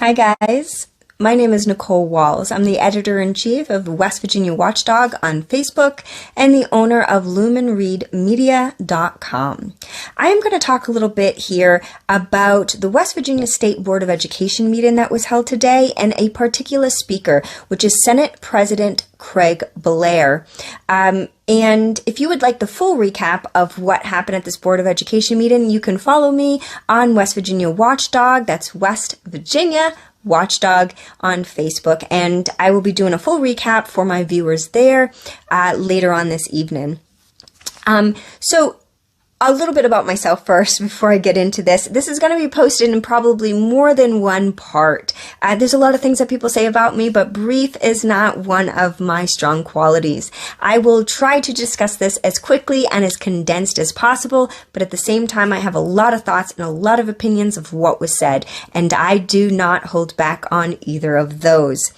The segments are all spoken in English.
Hi guys, my name is Nicole Walls. I'm the editor-in-chief of West Virginia Watchdog on Facebook and the owner of lumenreadmedia.com. I am going to talk a little bit here about the West Virginia State Board of Education meeting that was held today and a particular speaker, which is Senate President Craig Blair. And if you would like the full recap of what happened at this Board of Education meeting, you can follow me on West Virginia Watchdog. That's West Virginia Watchdog on Facebook. And I will be doing a full recap for my viewers there later on this evening. So a little bit about myself first before I get into this. This is going to be posted in probably more than one part. There's a lot of things that people say about me, but brief is not one of my strong qualities. I will try to discuss this as quickly and as condensed as possible, but at the same time, I have a lot of thoughts and a lot of opinions of what was said, and I do not hold back on either of those.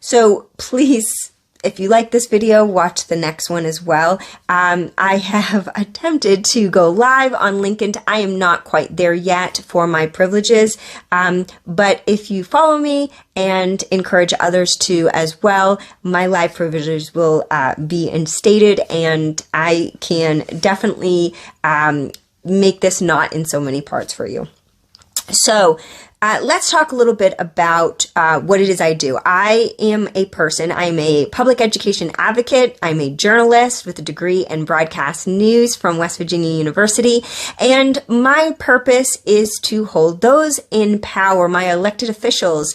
So please, if you like this video, watch the next one as well. I have attempted to go live on LinkedIn. I am not quite there yet for my privileges, but if you follow me and encourage others to as well, my live privileges will be instated, and I can definitely make this not in so many parts for you. So let's talk a little bit about what it is I do. I am a person. I'm a public education advocate. I'm a journalist with a degree in broadcast news from West Virginia University. And my purpose is to hold those in power, my elected officials,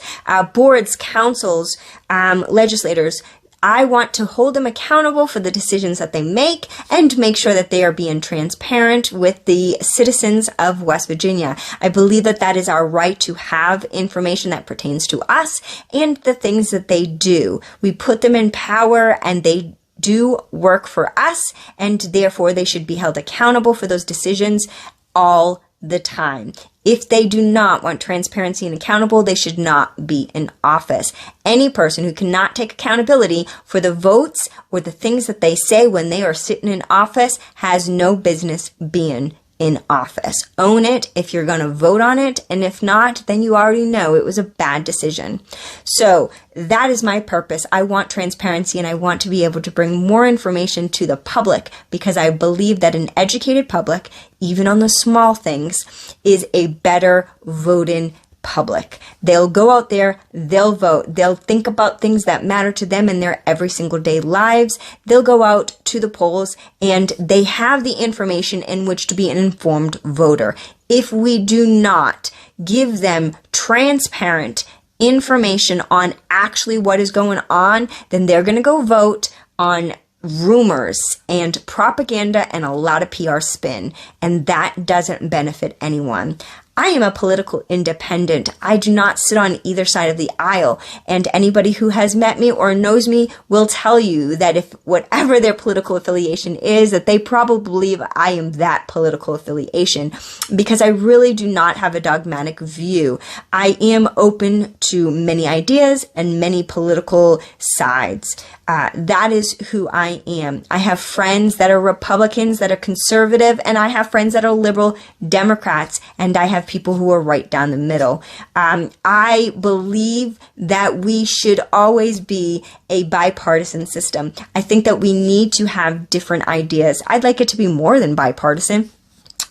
boards, councils, legislators. I want to hold them accountable for the decisions that they make and make sure that they are being transparent with the citizens of West Virginia. I believe that that is our right to have information that pertains to us and the things that they do. We put them in power and they do work for us, and therefore they should be held accountable for those decisions all the time. If they do not want transparency and accountable, they should not be in office. Any person who cannot take accountability for the votes or the things that they say when they are sitting in office has no business being in office. Own it if you're going to vote on it, and if not, then you already know it was a bad decision. So that is my purpose. I want transparency, and I want to be able to bring more information to the public, because I believe that an educated public, even on the small things, is a better voting public. They'll go out there, they'll vote, they'll think about things that matter to them in their every single day lives. They'll go out to the polls and they have the information in which to be an informed voter. If we do not give them transparent information on actually what is going on, then they're going to go vote on rumors and propaganda and a lot of PR spin, and that doesn't benefit anyone. I am a political independent. I do not sit on either side of the aisle, and anybody who has met me or knows me will tell you that if whatever their political affiliation is, that they probably believe I am that political affiliation, because I really do not have a dogmatic view. I am open to many ideas and many political sides. That is who I am. I have friends that are Republicans, that are conservative, and I have friends that are liberal Democrats, and I have people who are right down the middle. I believe that we should always be a bipartisan system. I think that we need to have different ideas. I'd like it to be more than bipartisan.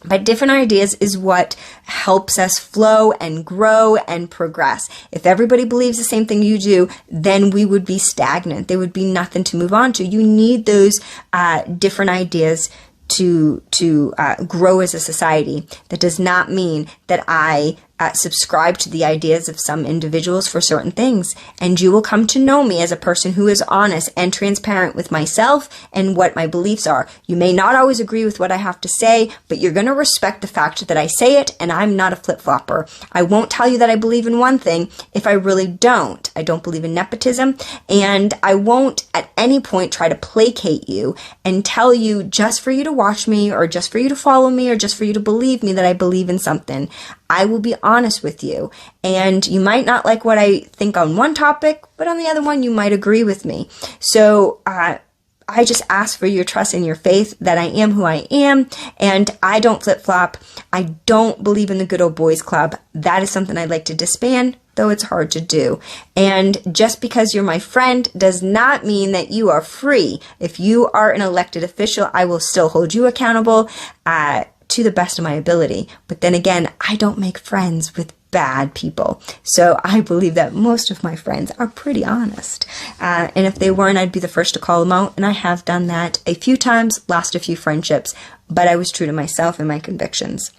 But different ideas is what helps us flow and grow and progress. If everybody believes the same thing you do, then we would be stagnant. There would be nothing to move on to. You need those different ideas to grow as a society. That does not mean that I subscribe to the ideas of some individuals for certain things. And you will come to know me as a person who is honest and transparent with myself and what my beliefs are. You may not always agree with what I have to say, but you're going to respect the fact that I say it, and I'm not a flip-flopper. I won't tell you that I believe in one thing if I really don't. I don't believe in nepotism, and I won't at any point try to placate you and tell you just for you to watch me or just for you to follow me or just for you to believe me that I believe in something. I will be honest with you, and you might not like what I think on one topic, but on the other one you might agree with me. So I just ask for your trust and your faith that I am who I am, and I don't flip-flop. I don't believe in the good old boys club. That is something I'd like to disband, though it's hard to do. And just because you're my friend does not mean that you are free. If you are an elected official, I will still hold you accountable to the best of my ability. But then again, I don't make friends with bad people. So I believe that most of my friends are pretty honest. And if they weren't, I'd be the first to call them out. And I have done that a few times, lost a few friendships, but I was true to myself and my convictions.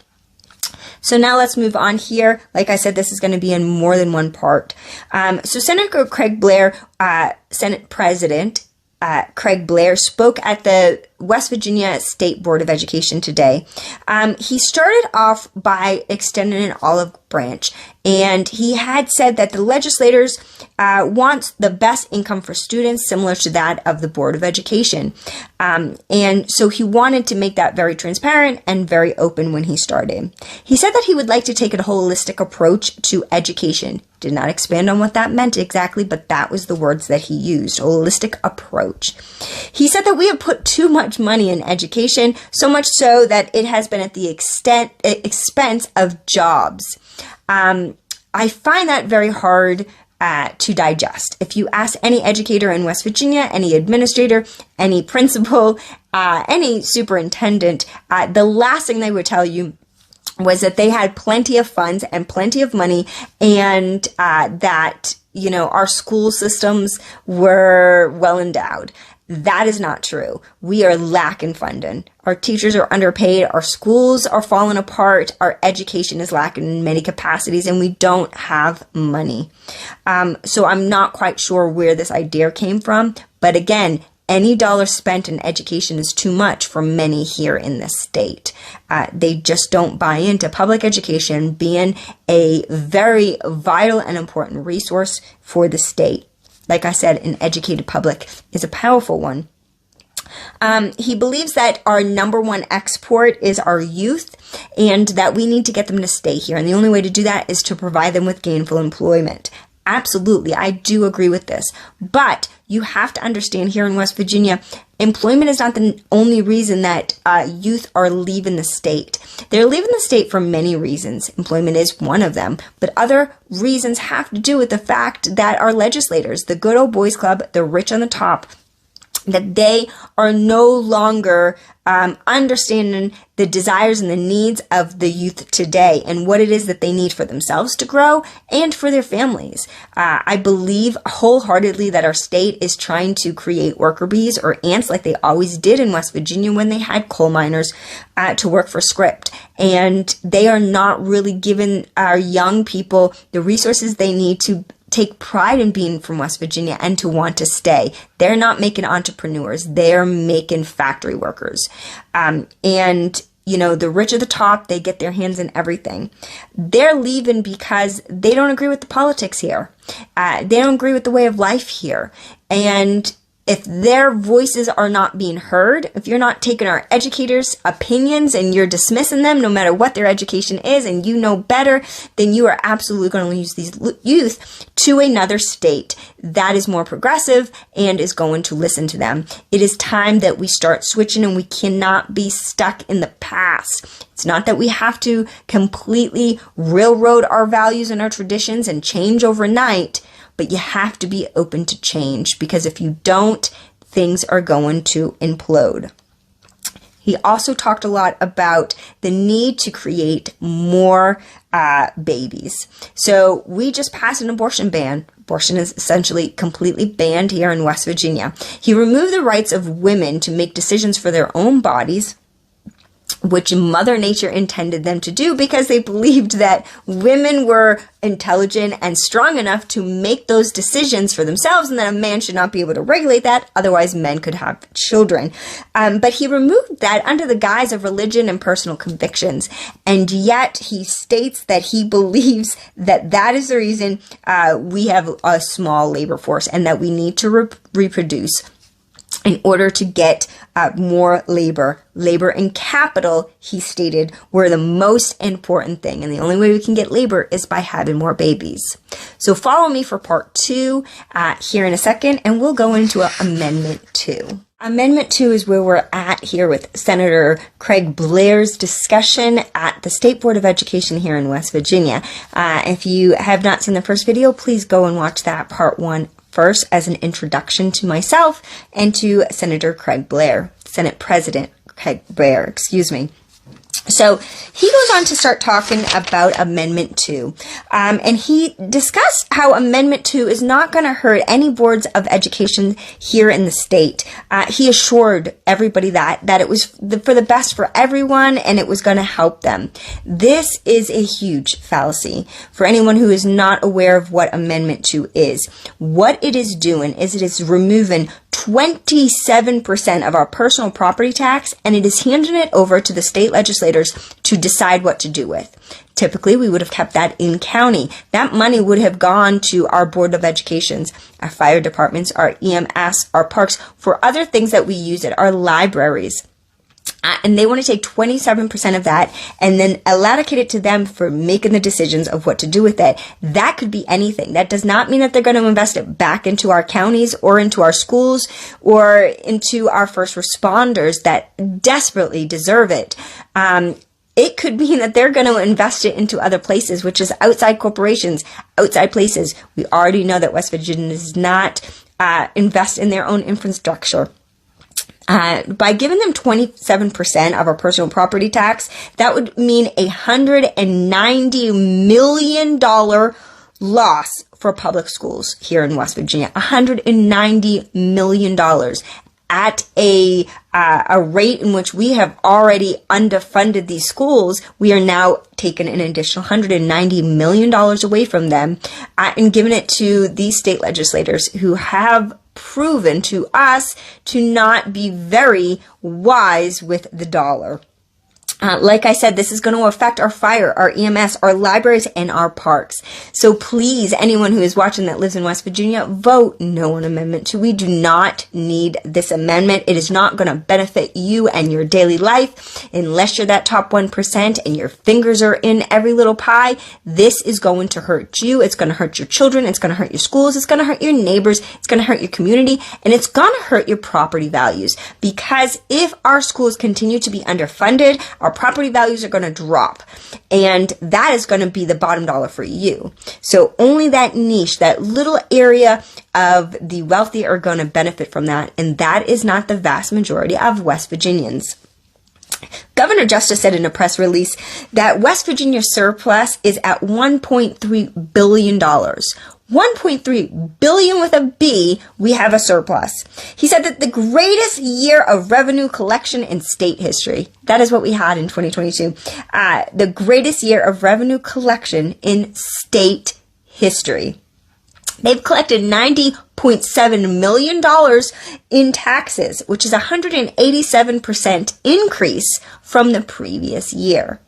So now let's move on here. Like I said, this is going to be in more than one part. So Senator Craig Blair, Senate President Craig Blair, spoke at the West Virginia State Board of Education today. He started off by extending an olive branch, and he had said that the legislators want the best income for students, similar to that of the Board of Education. And so he wanted to make that very transparent and very open when he started. He said that he would like to take a holistic approach to education. Did not expand on what that meant exactly, but that was the words that he used, holistic approach. He said that we have put too much money in education, so much so that it has been at the expense of jobs. I find that very hard to digest. If you ask any educator in West Virginia, any administrator, any principal, any superintendent, the last thing they would tell you was that they had plenty of funds and plenty of money, and that, you know, our school systems were well endowed. That is not true. We are lacking funding. Our teachers are underpaid. Our schools are falling apart. Our education is lacking in many capacities, and we don't have money. So I'm not quite sure where this idea came from. But again, any dollar spent in education is too much for many here in this state. They just don't buy into public education being a very vital and important resource for the state. Like I said, an educated public is a powerful one. He believes that our number one export is our youth, and that we need to get them to stay here. And the only way to do that is to provide them with gainful employment. Absolutely, I do agree with this. But you have to understand, here in West Virginia, employment is not the only reason that youth are leaving the state. They're leaving the state for many reasons. Employment is one of them. But other reasons have to do with the fact that our legislators, the good old boys club, the rich on the top, that they are no longer understanding the desires and the needs of the youth today and what it is that they need for themselves to grow and for their families. I believe wholeheartedly that our state is trying to create worker bees or ants like they always did in West Virginia when they had coal miners to work for Script. And they are not really giving our young people the resources they need to take pride in being from West Virginia and to want to stay. They're not making entrepreneurs. They're making factory workers. And, you know, the rich at the top, they get their hands in everything. They're leaving because they don't agree with the politics here. They don't agree with the way of life here. And if their voices are not being heard, if you're not taking our educators' opinions and you're dismissing them no matter what their education is and you know better, then you are absolutely going to lose these youth to another state that is more progressive and is going to listen to them. It is time that we start switching, and we cannot be stuck in the past. It's not that we have to completely railroad our values and our traditions and change overnight, but you have to be open to change, because if you don't, things are going to implode. He also talked a lot about the need to create more babies. So we just passed an abortion ban. Abortion is essentially completely banned here in West Virginia. He removed the rights of women to make decisions for their own bodies, which Mother Nature intended them to do, because they believed that women were intelligent and strong enough to make those decisions for themselves, and that a man should not be able to regulate that, otherwise men could have children. But he removed that under the guise of religion and personal convictions, and yet he states that he believes that that is the reason we have a small labor force, and that we need to reproduce in order to get more labor. Labor and capital, he stated, were the most important thing. And the only way we can get labor is by having more babies. So follow me for part 2 here in a second, and we'll go into Amendment 2. Amendment 2 is where we're at here with Senator Craig Blair's discussion at the State Board of Education here in West Virginia. If you have not seen the first video, please go and watch that part 1 first as an introduction to myself and to Senator Craig Blair, Senate President Craig Blair, excuse me. So he goes on to start talking about Amendment 2, and he discussed how Amendment 2 is not going to hurt any boards of education here in the state. He assured everybody that it was for the best for everyone and it was going to help them. This is a huge fallacy for anyone who is not aware of what Amendment 2 is. What it is doing is it is removing 27% of our personal property tax, and it is handing it over to the state legislators to decide what to do with. Typically, we would have kept that in county. That money would have gone to our Board of Educations, our fire departments, our EMS, our parks, for other things that we use at our libraries. And they want to take 27% of that and then allocate it to them for making the decisions of what to do with it. That could be anything. That does not mean that they're going to invest it back into our counties or into our schools or into our first responders that desperately deserve it. It could mean that they're going to invest it into other places, which is outside corporations, outside places. We already know that West Virginia does not invest in their own infrastructure. By giving them 27% of our personal property tax, that would mean $190 million loss for public schools here in West Virginia. $190 million at a rate in which we have already underfunded these schools. We are now taking an additional $190 million away from them and giving it to these state legislators who have proven to us to not be very wise with the dollar. Like I said, this is going to affect our fire, our EMS, our libraries, and our parks. So please, anyone who is watching that lives in West Virginia, vote no on Amendment 2. We do not need this amendment. It is not going to benefit you and your daily life unless you're that top 1% and your fingers are in every little pie. This is going to hurt you. It's going to hurt your children. It's going to hurt your schools. It's going to hurt your neighbors. It's going to hurt your community. And it's going to hurt your property values. Because if our schools continue to be underfunded, our property values are going to drop, and that is going to be the bottom dollar for you. So only that niche, that little area of the wealthy are going to benefit from that, and that is not the vast majority of West Virginians. Governor Justice said in a press release that West Virginia's surplus is at $1.3 billion. 1.3 billion with a B, we have a surplus. He said that the greatest year of revenue collection in state history. That is what we had in 2022. The greatest year of revenue collection in state history. They've collected $90.7 million in taxes, which is a 187% increase from the previous year.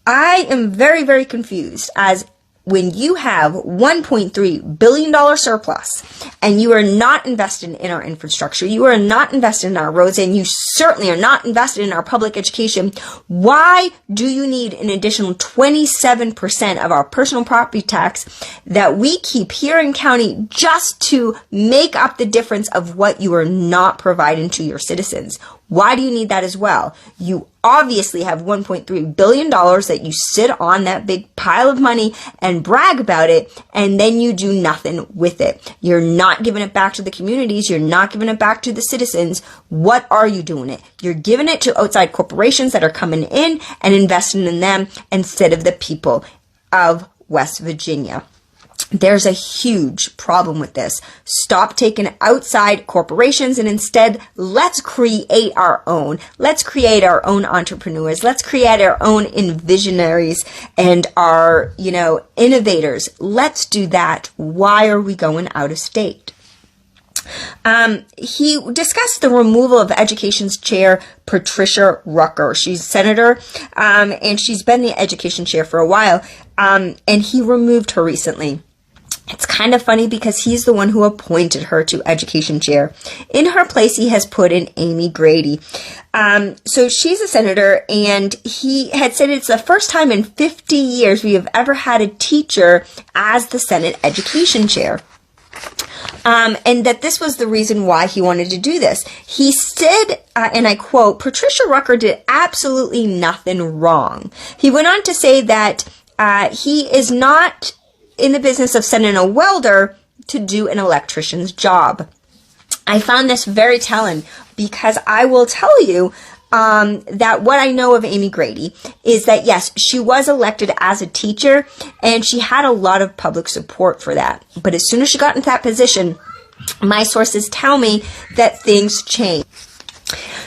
I am very, very confused as when you have $1.3 billion surplus and you are not invested in our infrastructure, you are not invested in our roads, and you certainly are not invested in our public education, why do you need an additional 27% of our personal property tax that we keep here in county just to make up the difference of what you are not providing to your citizens? Why do you need that as well? You obviously have $1.3 billion that you sit on, that big pile of money, and brag about it, and then you do nothing with it. You're not giving it back to the communities. You're not giving it back to the citizens. What are you doing it? You're giving it to outside corporations that are coming in and investing in them instead of the people of West Virginia. There's a huge problem with this. Stop taking outside corporations and instead let's create our own. Let's create our own entrepreneurs. Let's create our own visionaries and our, innovators. Let's do that. Why are we going out of state? He discussed the removal of Education's chair, Patricia Rucker. She's senator, and she's been the education chair for a while, and he removed her recently. It's kind of funny because he's the one who appointed her to education chair. In her place, he has put in Amy Grady. So she's a senator, and he had said it's the first time in 50 years we have ever had a teacher as the Senate education chair. and that this was the reason why he wanted to do this. He said, and I quote, "Patricia Rucker did absolutely nothing wrong." He went on to say that he is not in the business of sending a welder to do an electrician's job. I found this very telling because I will tell you that what I know of Amy Grady is that, yes, she was elected as a teacher and she had a lot of public support for that. But as soon as she got into that position, my sources tell me that things changed.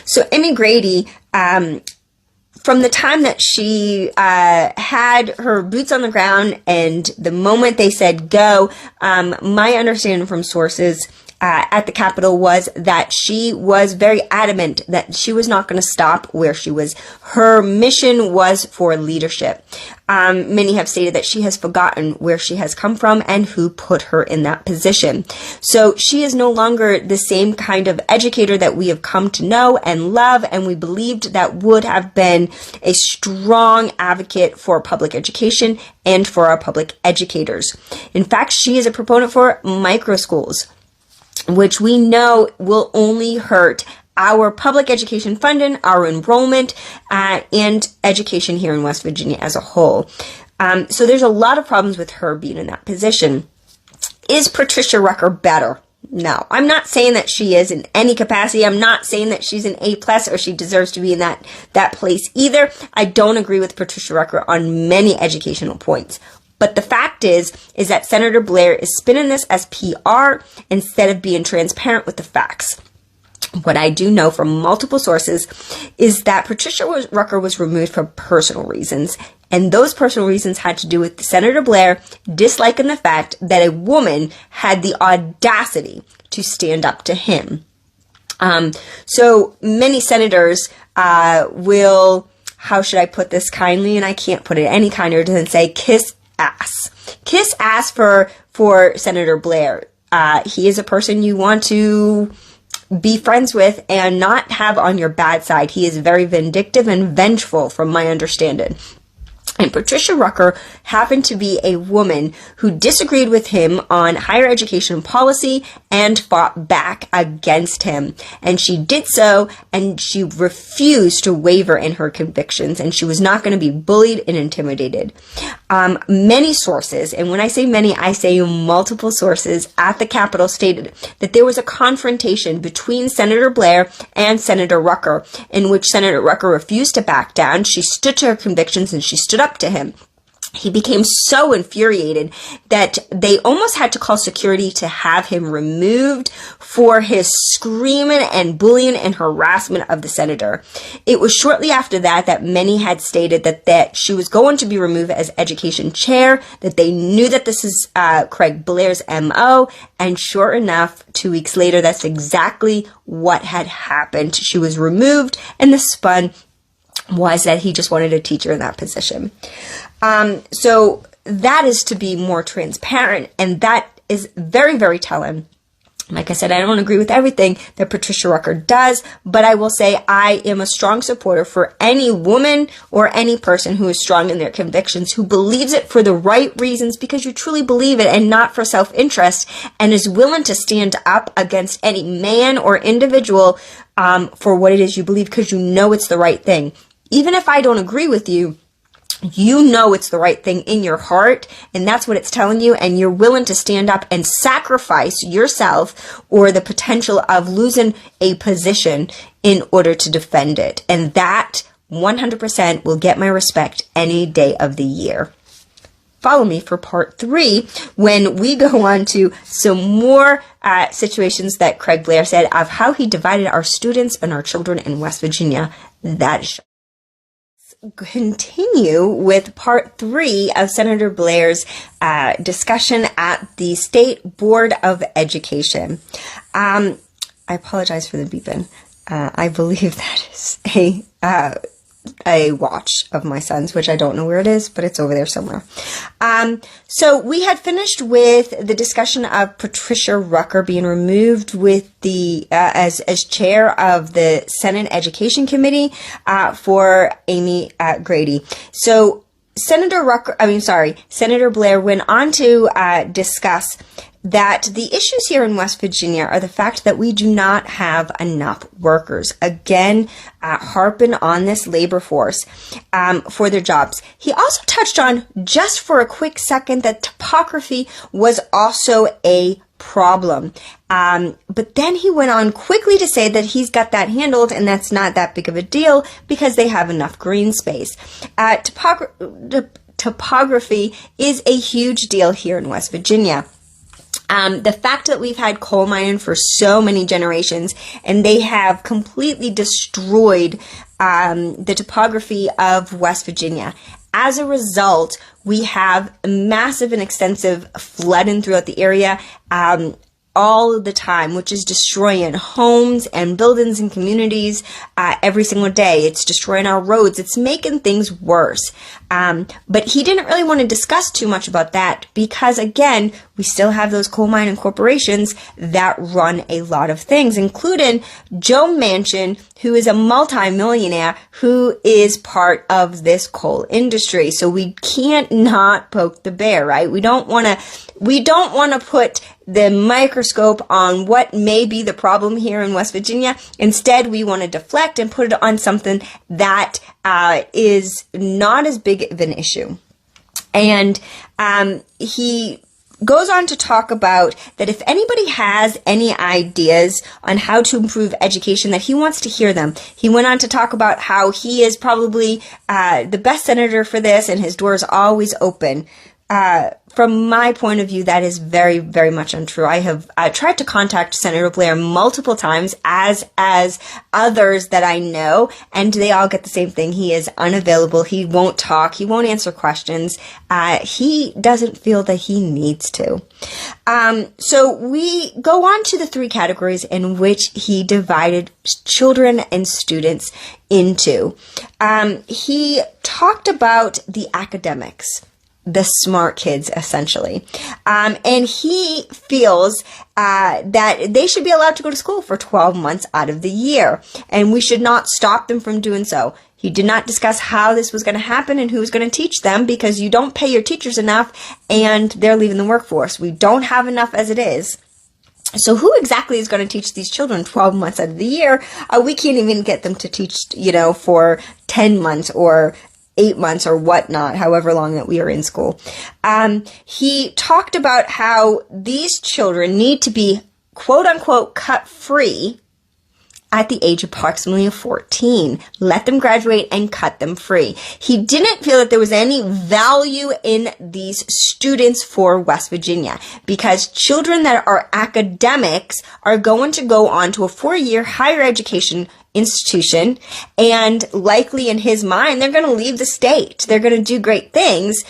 So Amy Grady, from the time that she had her boots on the ground and the moment they said go, my understanding from sources at the Capitol was that she was very adamant that she was not going to stop where she was. Her mission was for leadership. Many have stated that she has forgotten where she has come from and who put her in that position. So she is no longer the same kind of educator that we have come to know and love, and we believed that would have been a strong advocate for public education and for our public educators. In fact, she is a proponent for micro schools, which we know will only hurt our public education funding, our enrollment, and education here in West Virginia as a whole. So there's a lot of problems with her being in that position. Is Patricia Rucker better? No, I'm not saying that she is in any capacity. I'm not saying that she's an A+ or she deserves to be in that place either. I don't agree with Patricia Rucker on many educational points. But the fact is that Senator Blair is spinning this as PR instead of being transparent with the facts. What I do know from multiple sources is that Patricia Rucker was removed for personal reasons, and those personal reasons had to do with Senator Blair disliking the fact that a woman had the audacity to stand up to him. So many senators will, how should I put this kindly, and I can't put it any kinder than say kiss ass. Kiss ass for Senator Blair. He is a person you want to be friends with and not have on your bad side. He is very vindictive and vengeful from my understanding. And Patricia Rucker happened to be a woman who disagreed with him on higher education policy and fought back against him. And she did so, and she refused to waver in her convictions, and she was not going to be bullied and intimidated. Many sources, and when I say many, I say multiple sources at the Capitol stated that there was a confrontation between Senator Blair and Senator Rucker, in which Senator Rucker refused to back down. She stood to her convictions and she stood up to him. He became so infuriated that they almost had to call security to have him removed for his screaming and bullying and harassment of the senator. It was shortly after that many had stated that she was going to be removed as education chair, that they knew that this is Craig Blair's MO, and sure enough, 2 weeks later, that's exactly what had happened. She was removed, and the spun was that he just wanted a teacher in that position. So that is to be more transparent, and that is very, very telling. Like I said, I don't agree with everything that Patricia Rucker does, but I will say I am a strong supporter for any woman or any person who is strong in their convictions, who believes it for the right reasons because you truly believe it and not for self-interest, and is willing to stand up against any man or individual for what it is you believe because you know it's the right thing. Even if I don't agree with you, you know it's the right thing in your heart, and that's what it's telling you, and you're willing to stand up and sacrifice yourself or the potential of losing a position in order to defend it. And that 100% will get my respect any day of the year. Follow me for part 3 when we go on to some more situations that Craig Blair said of how he divided our students and our children in West Virginia. That is continue with part 3 of Senator Blair's discussion at the State Board of Education. I apologize for the beeping. I believe that is a watch of my son's, which I don't know where it is, but it's over there somewhere. So we had finished with the discussion of Patricia Rucker being removed with the as chair of the Senate Education Committee for Amy Grady. So Senator Blair went on to discuss that the issues here in West Virginia are the fact that we do not have enough workers. Again, harping on this labor force for their jobs. He also touched on, just for a quick second, that topography was also a problem. But then he went on quickly to say that he's got that handled and that's not that big of a deal because they have enough green space. Topography is a huge deal here in West Virginia. The fact that we've had coal mining for so many generations and they have completely destroyed the topography of West Virginia. As a result, we have massive and extensive flooding throughout the area all the time, which is destroying homes and buildings and communities every single day. It's destroying our roads. It's making things worse. But he didn't really want to discuss too much about that because, again, we still have those coal mining corporations that run a lot of things, including Joe Manchin, who is a multimillionaire who is part of this coal industry. So we can't not poke the bear, right? We don't want to put the microscope on what may be the problem here in West Virginia. Instead, we want to deflect and put it on something that is not as big of an issue. And he goes on to talk about that if anybody has any ideas on how to improve education, that he wants to hear them. He went on to talk about how he is probably the best senator for this and his door is always open. From my point of view, that is very, very much untrue. I have tried to contact Senator Blair multiple times, as others that I know, and they all get the same thing. He is unavailable. He won't talk. He won't answer questions. He doesn't feel that he needs to. So we go on to the three categories in which he divided children and students into. He talked about the academics, the smart kids, essentially. And he feels that they should be allowed to go to school for 12 months out of the year, and we should not stop them from doing so. He did not discuss how this was going to happen and who was going to teach them, because you don't pay your teachers enough and they're leaving the workforce. We don't have enough as it is. So who exactly is going to teach these children 12 months out of the year? We can't even get them to teach, for 10 months or 8 months or whatnot, however long that we are in school. He talked about how these children need to be, quote unquote, cut free at the age approximately of 14. Let them graduate and cut them free. He didn't feel that there was any value in these students for West Virginia, because children that are academics are going to go on to a 4-year higher education institution, and likely in his mind, they're going to leave the state. They're going to do great things,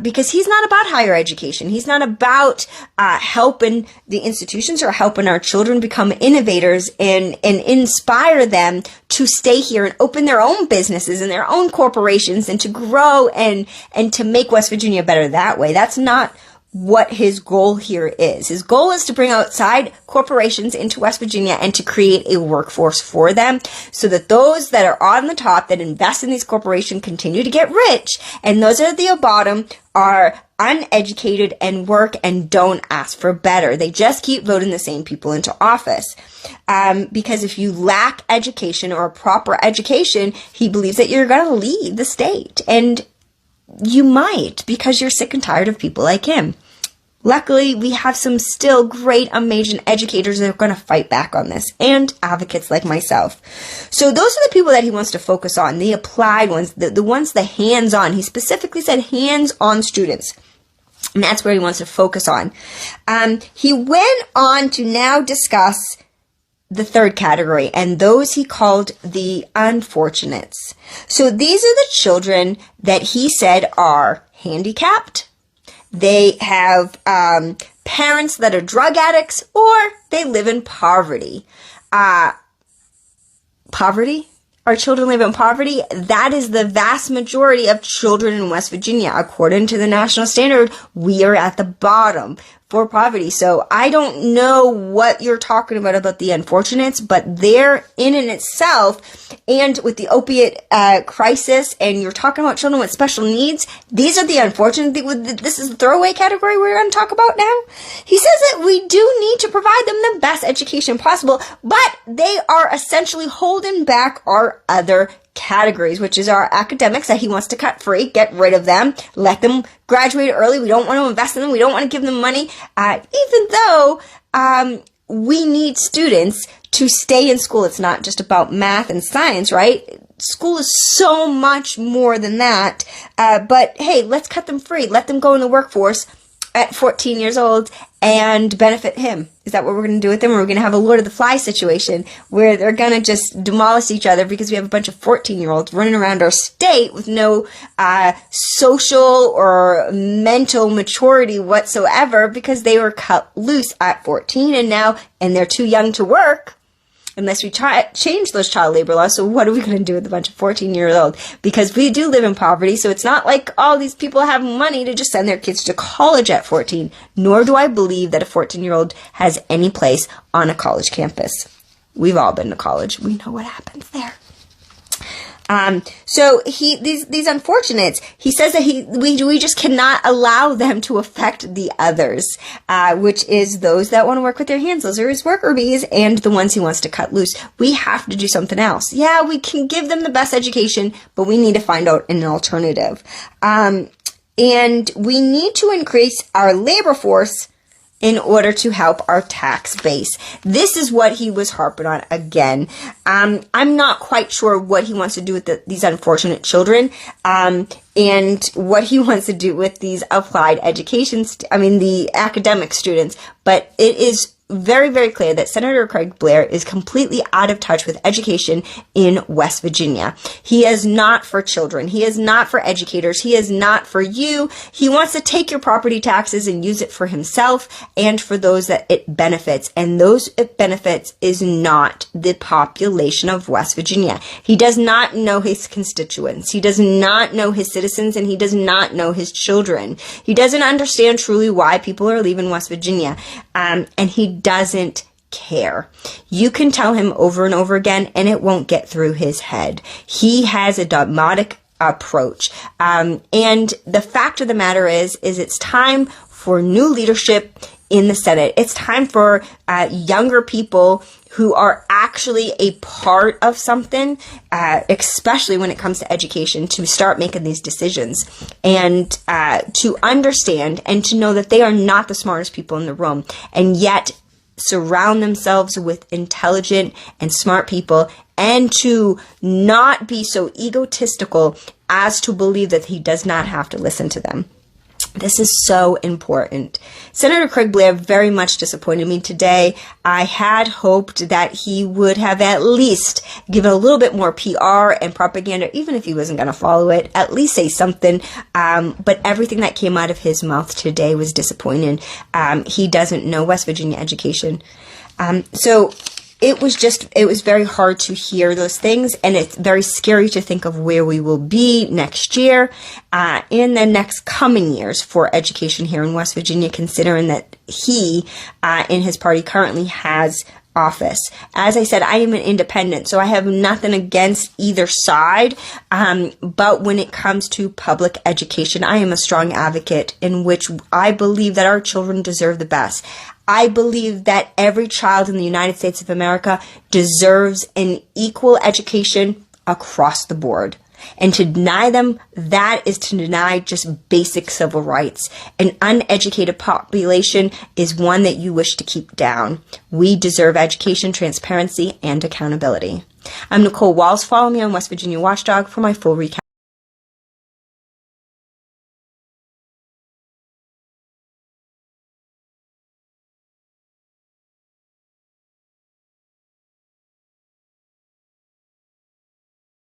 because he's not about higher education. He's not about helping the institutions or helping our children become innovators and inspire them to stay here and open their own businesses and their own corporations and to grow and to make West Virginia better that way. That's not what his goal here is. His goal is to bring outside corporations into West Virginia and to create a workforce for them, so that those that are on the top that invest in these corporations continue to get rich, and those at the bottom are uneducated and work and don't ask for better. They just keep voting the same people into office. Because if you lack education or a proper education, he believes that you're going to leave the state. And you might, because you're sick and tired of people like him. Luckily, we have some still great, amazing educators that are going to fight back on this, and advocates like myself. So those are the people that he wants to focus on, the applied ones, the ones, the hands-on. He specifically said hands-on students, and that's where he wants to focus on. He went on to now discuss the third category, and those he called the unfortunates. So these are the children that he said are handicapped. They have parents that are drug addicts, or they live in poverty. Poverty? Our children live in poverty? That is the vast majority of children in West Virginia. According to the national standard, we are at the bottom. for poverty. So I don't know what you're talking about the unfortunates, but they're in and itself, and with the opiate crisis, and you're talking about children with special needs, these are the unfortunate. This is the throwaway category we're going to talk about now. He says that we do need to provide them the best education possible, but they are essentially holding back our other categories, which is our academics that he wants to cut free, get rid of them, let them graduate early. We don't want to invest in them. We don't want to give them money, even though we need students to stay in school. It's not just about math and science, right? School is so much more than that. But hey, let's cut them free. Let them go in the workforce at 14 years old and benefit him. Is that what we're going to do with them? Or we're going to have a Lord of the Flies situation where they're going to just demolish each other because we have a bunch of 14-year-olds running around our state with no social or mental maturity whatsoever because they were cut loose at 14 and they're too young to work unless we change those child labor laws. So what are we going to do with a bunch of 14-year-olds? Because we do live in poverty, so it's not like all these people have money to just send their kids to college at 14, nor do I believe that a 14-year-old has any place on a college campus. We've all been to college. We know what happens there. So these unfortunates, he says that we just cannot allow them to affect the others, which is those that want to work with their hands. Those are his worker bees and the ones he wants to cut loose. We have to do something else. Yeah, we can give them the best education, but we need to find out an alternative. And we need to increase our labor force in order to help our tax base. This is what he was harping on again. I'm not quite sure what he wants to do with these unfortunate children, and what he wants to do with these applied education, the academic students, but it is very, very clear that Senator Craig Blair is completely out of touch with education in West Virginia. He is not for children. He is not for educators. He is not for you. He wants to take your property taxes and use it for himself and for those that it benefits. And those it benefits is not the population of West Virginia. He does not know his constituents. He does not know his citizens, and he does not know his children. He doesn't understand truly why people are leaving West Virginia. And he doesn't care. You can tell him over and over again, and it won't get through his head. He has a dogmatic approach. And the fact of the matter is it's time for new leadership in the Senate. It's time for younger people who are actually a part of something, especially when it comes to education, to start making these decisions and to understand and to know that they are not the smartest people in the room, and yet surround themselves with intelligent and smart people, and to not be so egotistical as to believe that he does not have to listen to them. This is so important. Senator Craig Blair very much disappointed me today. I had hoped that he would have at least given a little bit more PR and propaganda, even if he wasn't going to follow it, at least say something. But everything that came out of his mouth today was disappointing. He doesn't know West Virginia education. So it was very hard to hear those things, and it's very scary to think of where we will be next year, in the next coming years for education here in West Virginia, considering that he, in his party, currently has office. As I said, I am an independent, so I have nothing against either side, but when it comes to public education, I am a strong advocate in which I believe that our children deserve the best. I believe that every child in the United States of America deserves an equal education across the board. And to deny them, that is to deny just basic civil rights. An uneducated population is one that you wish to keep down. We deserve education, transparency, and accountability. I'm Nicole Walls. Follow me on West Virginia Watchdog for my full recap.